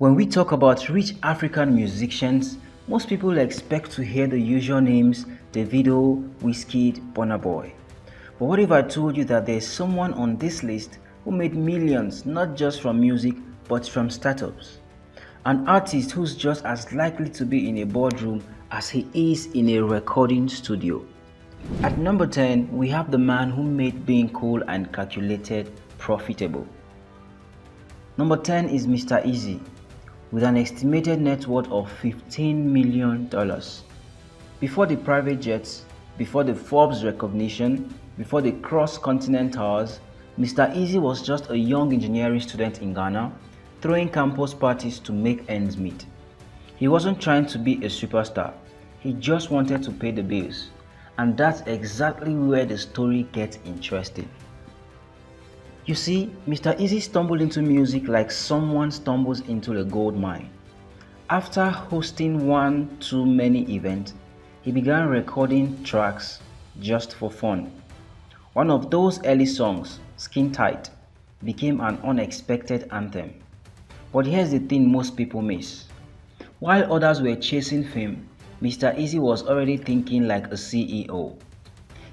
When we talk about rich African musicians, most people expect to hear the usual names Davido, Wizkid, Burna Boy. But what if I told you that there's someone on this list who made millions not just from music but from startups? An artist who's just as likely to be in a boardroom as he is in a recording studio. At number 10, we have the man who made being cool and calculated profitable. Number 10 is Mr Eazi, with an estimated net worth of $15 million. Before the private jets, before the Forbes recognition, before the cross-continent tours, Mr Eazi was just a young engineering student in Ghana, throwing campus parties to make ends meet. He wasn't trying to be a superstar, he just wanted to pay the bills. And that's exactly where the story gets interesting. You see, Mr Eazi stumbled into music like someone stumbles into a gold mine. After hosting one too many events, he began recording tracks just for fun. One of those early songs, Skin Tight, became an unexpected anthem. But here's the thing most people miss. While others were chasing fame, Mr Eazi was already thinking like a CEO.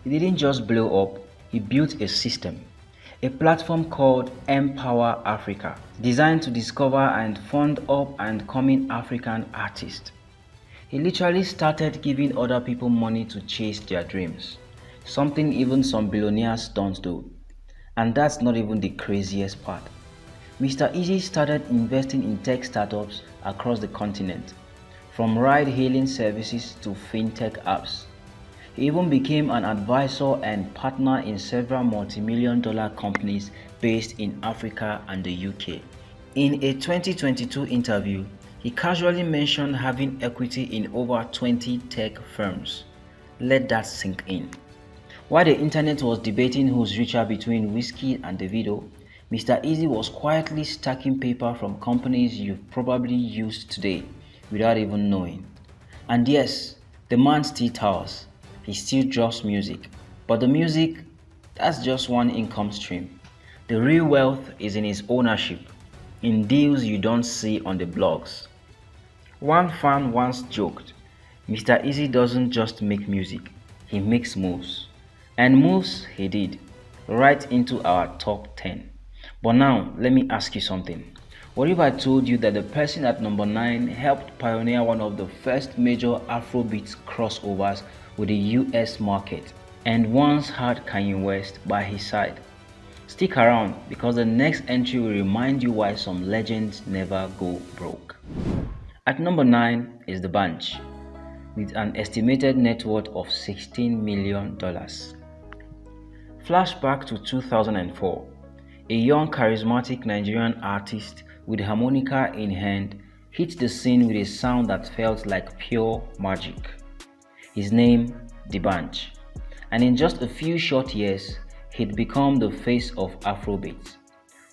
He didn't just blow up, he built a system. A platform called Empower Africa, designed to discover and fund up and coming African artists. He literally started giving other people money to chase their dreams, something even some billionaires don't do. And that's not even the craziest part. Mr Eazi started investing in tech startups across the continent, from ride-hailing services to fintech apps. He even became an advisor and partner in several multi-million-dollar companies based in Africa and the UK. In a 2022 interview, he casually mentioned having equity in over 20 tech firms. Let that sink in. While the internet was debating who's richer between Wizkid and Davido, Mr Eazi was quietly stacking paper from companies you've probably used today without even knowing. And yes, the man still tours. He still drops music, but the music, that's just one income stream. The real wealth is in his ownership, in deals you don't see on the blogs. One fan once joked, Mr Eazi doesn't just make music, he makes moves. And moves he did, right into our top 10. But now, let me ask you something. What if I told you that the person at number 9 helped pioneer one of the first major Afrobeat crossovers with the US market and once had Kanye West by his side? Stick around because the next entry will remind you why some legends never go broke. At number 9 is The Bunch, with an estimated net worth of $16 million. Flashback to 2004, a young charismatic Nigerian artist with harmonica in hand hit the scene with a sound that felt like pure magic. His name, D'banj, and in just a few short years, he'd become the face of Afrobeat.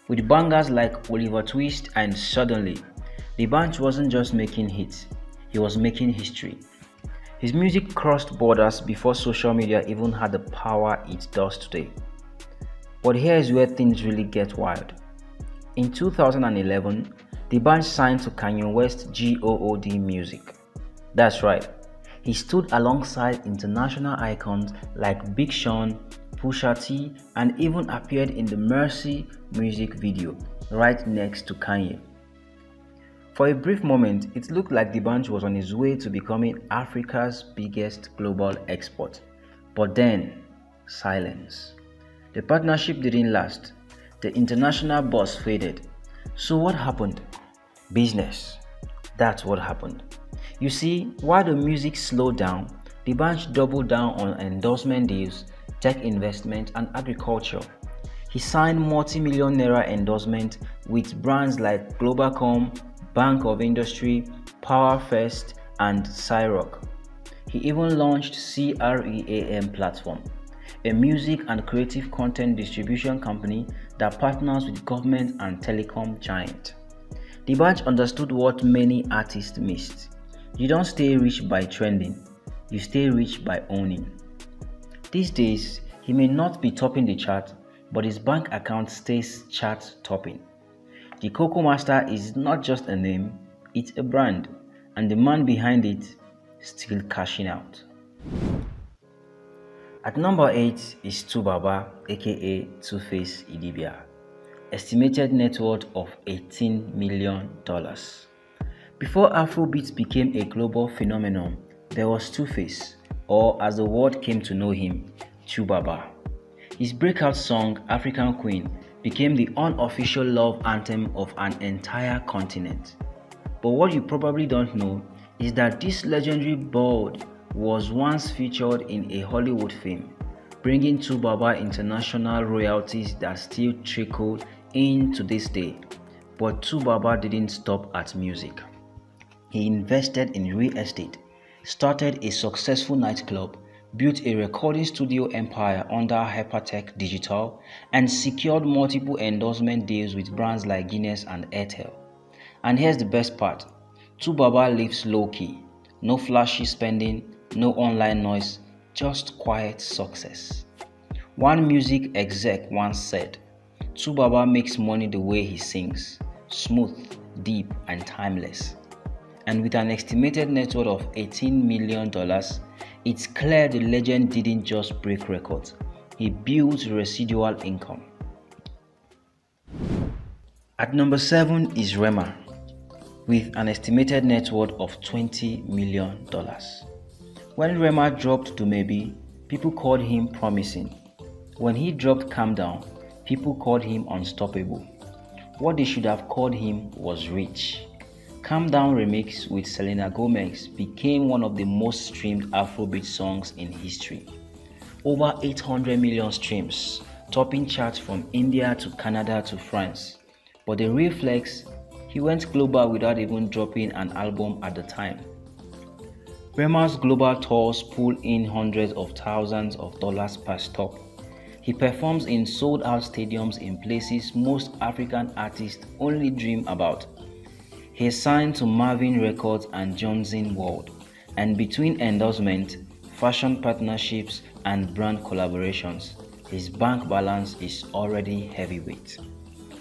With bangers like Oliver Twist and Suddenly, D'banj wasn't just making hits, he was making history. His music crossed borders before social media even had the power it does today. But here's where things really get wild. In 2011, D'banj signed to Kanye West's GOOD Music. That's right, he stood alongside international icons like Big Sean, Pusha T, and even appeared in the Mercy music video, right next to Kanye. For a brief moment, it looked like D'banj was on his way to becoming Africa's biggest global export. But then, silence. The partnership didn't last. The international buzz faded. So what happened? Business. That's what happened. You see, while the music slowed down, D'banj doubled down on endorsement deals, tech investment, and agriculture. He signed multi-million naira endorsement with brands like Globalcom, Bank of Industry, Power First, and Cyrock. He even launched Cream Platform, a music and creative content distribution company that partners with government and telecom giant. D'banj understood what many artists missed. You don't stay rich by trending, you stay rich by owning. These days, he may not be topping the chart, but his bank account stays chart topping. The Coco Master is not just a name, it's a brand, and the man behind it still cashing out. At number 8 is 2Baba aka Two-Face Idibia, estimated net worth of $18 million. Before Afrobeat became a global phenomenon, there was Two-Face, or as the world came to know him, 2Baba. His breakout song African Queen became the unofficial love anthem of an entire continent. But what you probably don't know is that this legendary bard was once featured in a Hollywood film, bringing 2Baba international royalties that still trickle in to this day. But 2Baba didn't stop at music. He invested in real estate, started a successful nightclub, built a recording studio empire under Hypertech Digital, and secured multiple endorsement deals with brands like Guinness and Airtel. And here's the best part, 2Baba lives low-key, no flashy spending, no online noise, just quiet success. One music exec once said, 2Baba makes money the way he sings, smooth, deep, and timeless. And with an estimated net worth of $18 million, it's clear the legend didn't just break records, he built residual income. At number 7 is Rema, with an estimated net worth of $20 million. When Rema dropped Dumebi, people called him promising. When he dropped Calm Down, people called him unstoppable. What they should have called him was rich. Calm Down remix with Selena Gomez became one of the most streamed Afrobeat songs in history. Over 800 million streams, topping charts from India to Canada to France. But the real flex, he went global without even dropping an album at the time. Rema's global tours pull in hundreds of thousands of dollars per stop. He performs in sold-out stadiums in places most African artists only dream about. He is signed to Marvin Records and Johnson World, and between endorsement, fashion partnerships, and brand collaborations, his bank balance is already heavyweight.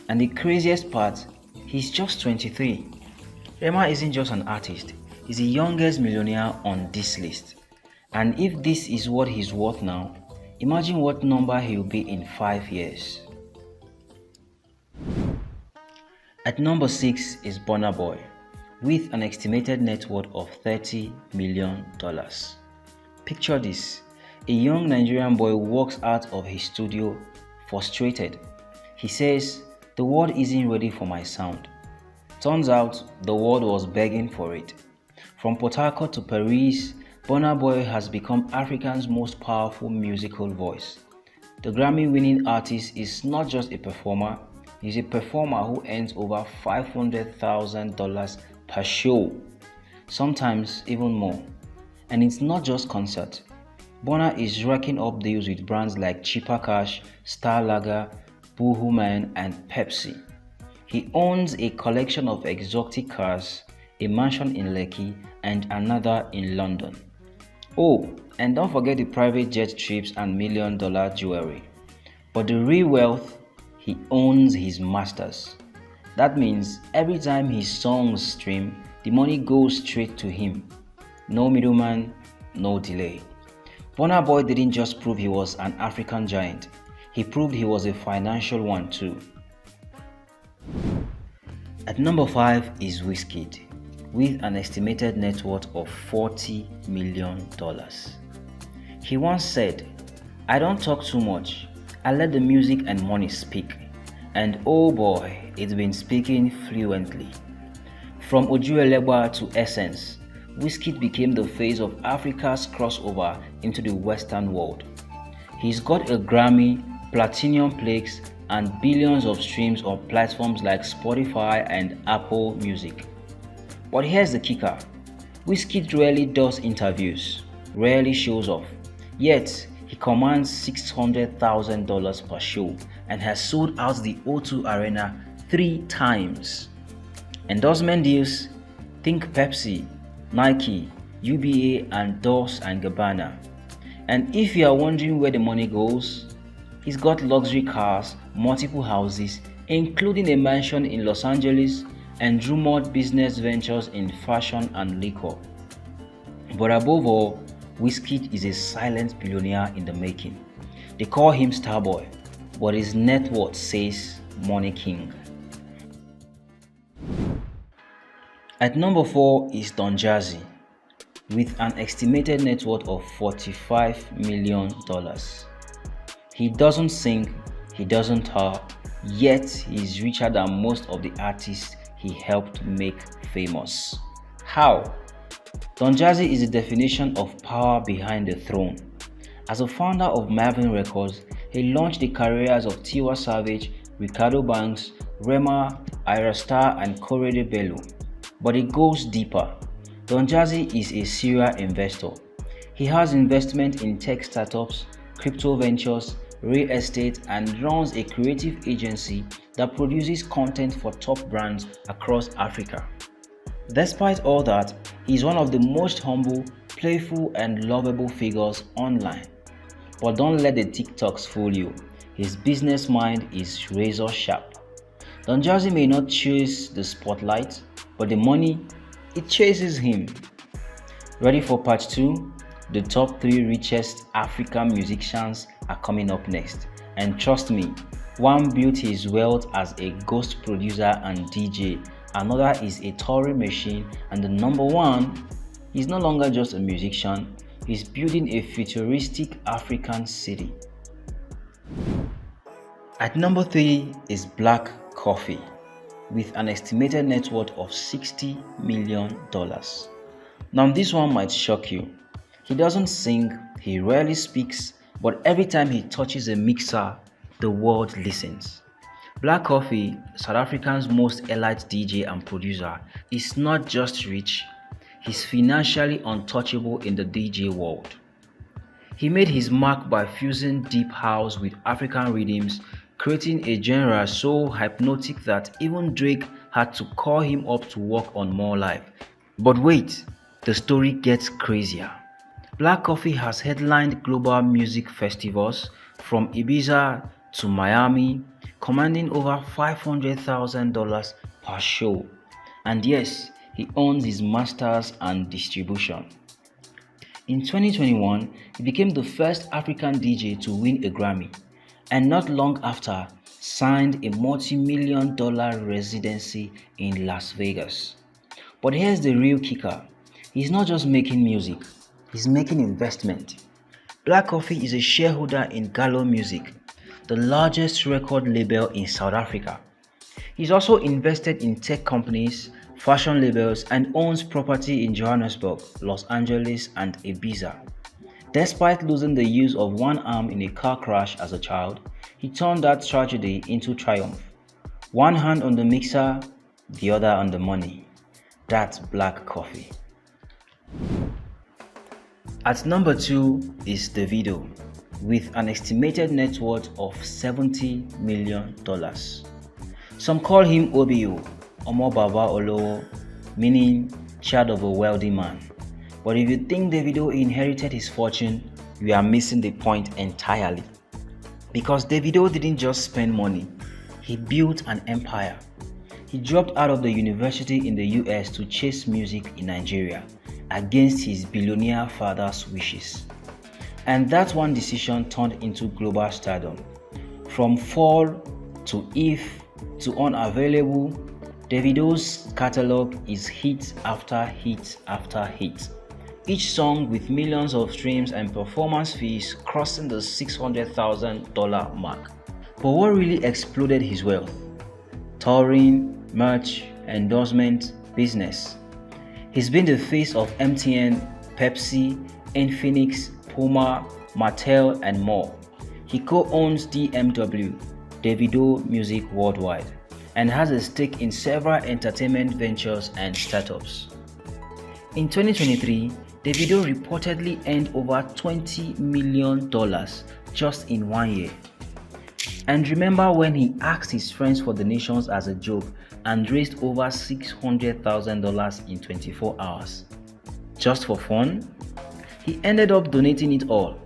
And the craziest part, he's just 23. Rema isn't just an artist, he's the youngest millionaire on this list. And if this is what he's worth now, imagine what number he'll be in 5 years. At number 6 is Burna Boy, with an estimated net worth of $30 million. Picture this, a young Nigerian boy walks out of his studio frustrated. He says, "The world isn't ready for my sound." Turns out, the world was begging for it. From Port Harcourt to Paris, Burna Boy has become Africa's most powerful musical voice. The Grammy-winning artist is not just a performer, he's a performer who earns over $500,000 per show, sometimes even more. And it's not just concert. Burna is racking up deals with brands like Cheaper Cash, Star Lager, Boohoo Man, and Pepsi. He owns a collection of exotic cars, a mansion in Lekki, and another in London. Oh, and don't forget the private jet trips and million-dollar jewelry. But the real wealth, he owns his masters. That means every time his songs stream, the money goes straight to him. No middleman, no delay. Burna Boy didn't just prove he was an African giant, he proved he was a financial one too. At number 5 is Wizkid, with an estimated net worth of $40 million. He once said, "I don't talk too much, I let the music and money speak." And oh boy, it's been speaking fluently. From Ojuelegba to Essence, Wizkid became the face of Africa's crossover into the Western world. He's got a Grammy, platinum plaques, and billions of streams on platforms like Spotify and Apple Music. But here's the kicker, Wizkid rarely does interviews, rarely shows off, yet he commands $600,000 per show and has sold out the O2 Arena 3 times. Endorsement deals, think Pepsi, Nike, UBA, and Dolce & Gabbana. And if you are wondering where the money goes, he's got luxury cars, multiple houses, including a mansion in Los Angeles and rumored business ventures in fashion and liquor. But above all, Wizkid is a silent billionaire in the making. They call him Starboy, but his net worth says Money King. At number 4 is Don Jazzy, with an estimated net worth of $45 million. He doesn't sing, he doesn't tour, yet he's richer than most of the artists he helped make famous. How? Don Jazzy is the definition of power behind the throne. As a founder of Marvin Records, he launched the careers of Tiwa Savage, Ricardo Banks, Rema, Ayra Starr and Korede Bello. But it goes deeper. Don Jazzy is a serial investor. He has investment in tech startups, crypto ventures, real estate and runs a creative agency that produces content for top brands across Africa. Despite all that, he is one of the most humble, playful and lovable figures online. But don't let the TikToks fool you. His business mind is razor sharp. Don Jazzy may not chase the spotlight, but the money, it chases him. Ready for part 2? The top 3 richest African musicians are coming up next. And trust me, one built his wealth as a ghost producer and DJ, another is a touring machine, and the number 1, he's no longer just a musician, he's building a futuristic African city. At number 3 is Black Coffee, with an estimated net worth of $60 million. Now this one might shock you. He doesn't sing, he rarely speaks, but every time he touches a mixer, the world listens. Black Coffee, South Africa's most elite DJ and producer, is not just rich, he's financially untouchable in the DJ world. He made his mark by fusing deep house with African rhythms, creating a genre so hypnotic that even Drake had to call him up to work on more live. But wait, the story gets crazier. Black Coffee has headlined global music festivals from Ibiza to Miami, commanding over $500,000 per show. And yes, he owns his masters and distribution. In 2021, he became the first African DJ to win a Grammy, and not long after, signed a multi-million-dollar residency in Las Vegas. But here's the real kicker. He's not just making music, he's making investment. Black Coffee is a shareholder in Gallo Music, the largest record label in South Africa. He's also invested in tech companies, fashion labels, and owns property in Johannesburg, Los Angeles, and Ibiza. Despite losing the use of one arm in a car crash as a child, he turned that tragedy into triumph. One hand on the mixer, the other on the money. That's Black Coffee. At number 2 is Davido, with an estimated net worth of $70 million. Some call him OBO, Omo Baba Olowo, meaning child of a wealthy man. But if you think Davido inherited his fortune, you are missing the point entirely. Because Davido didn't just spend money, he built an empire. He dropped out of the university in the US to chase music in Nigeria, against his billionaire father's wishes. And that one decision turned into global stardom. From Fall to If to Unavailable, Davido's catalog is hit after hit after hit. Each song with millions of streams and performance fees crossing the $600,000 mark. But what really exploded his wealth? Touring, merch, endorsement, business. He's been the face of MTN, Pepsi, Infinix, Puma, Mattel, and more. He co-owns DMW, Davido Music Worldwide, and has a stake in several entertainment ventures and startups. In 2023, Davido reportedly earned over $20 million just in 1 year. And remember when he asked his friends for donations as a joke and raised over $600,000 in 24 hours? Just for fun? He ended up donating it all.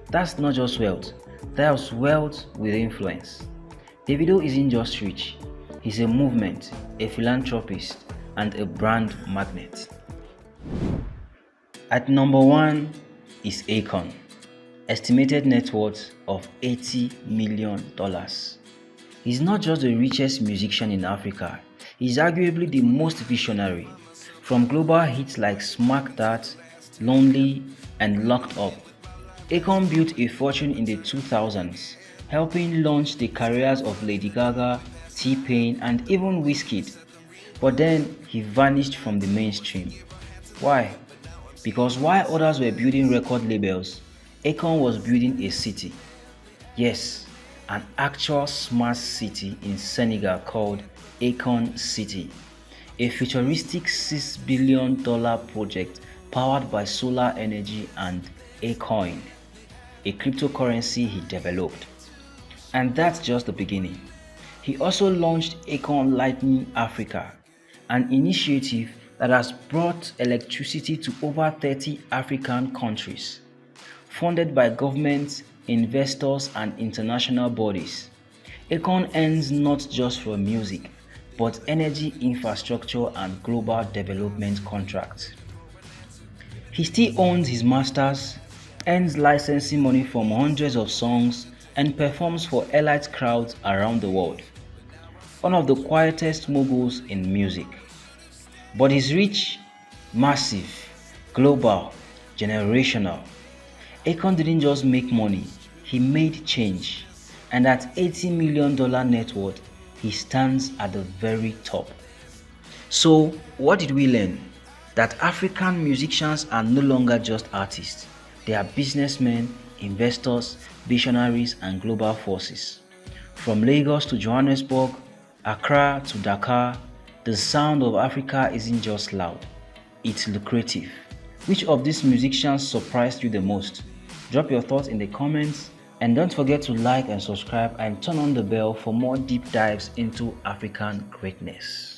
That's not just wealth, that's wealth with influence. Davido isn't just rich, he's a movement, a philanthropist, and a brand magnet. At number 1 is Akon, estimated net worth of $80 million. He's not just the richest musician in Africa, he's arguably the most visionary. From global hits like Smack That, Lonely, and Locked Up, Akon built a fortune in the 2000s, helping launch the careers of Lady Gaga, T-Pain, and even Wizkid. But then he vanished from the mainstream. Why? Because while others were building record labels, Akon was building a city. Yes, an actual smart city in Senegal called Akon City, a futuristic $6 billion project powered by solar energy and Acoin, a cryptocurrency he developed. And that's just the beginning. He also launched Akon Lightning Africa, an initiative that has brought electricity to over 30 African countries, funded by governments, investors, and international bodies. Akon earns not just from music, but energy infrastructure and global development contracts. He still owns his masters, earns licensing money from hundreds of songs, and performs for elite crowds around the world. One of the quietest moguls in music. But he's rich, massive, global, generational. Akon didn't just make money, he made change. And at $80 million net worth, he stands at the very top. So, what did we learn? That African musicians are no longer just artists. They are businessmen, investors, visionaries, and global forces. From Lagos to Johannesburg, Accra to Dakar, the sound of Africa isn't just loud, it's lucrative. Which of these musicians surprised you the most? Drop your thoughts in the comments, and don't forget to like and subscribe and turn on the bell for more deep dives into African greatness.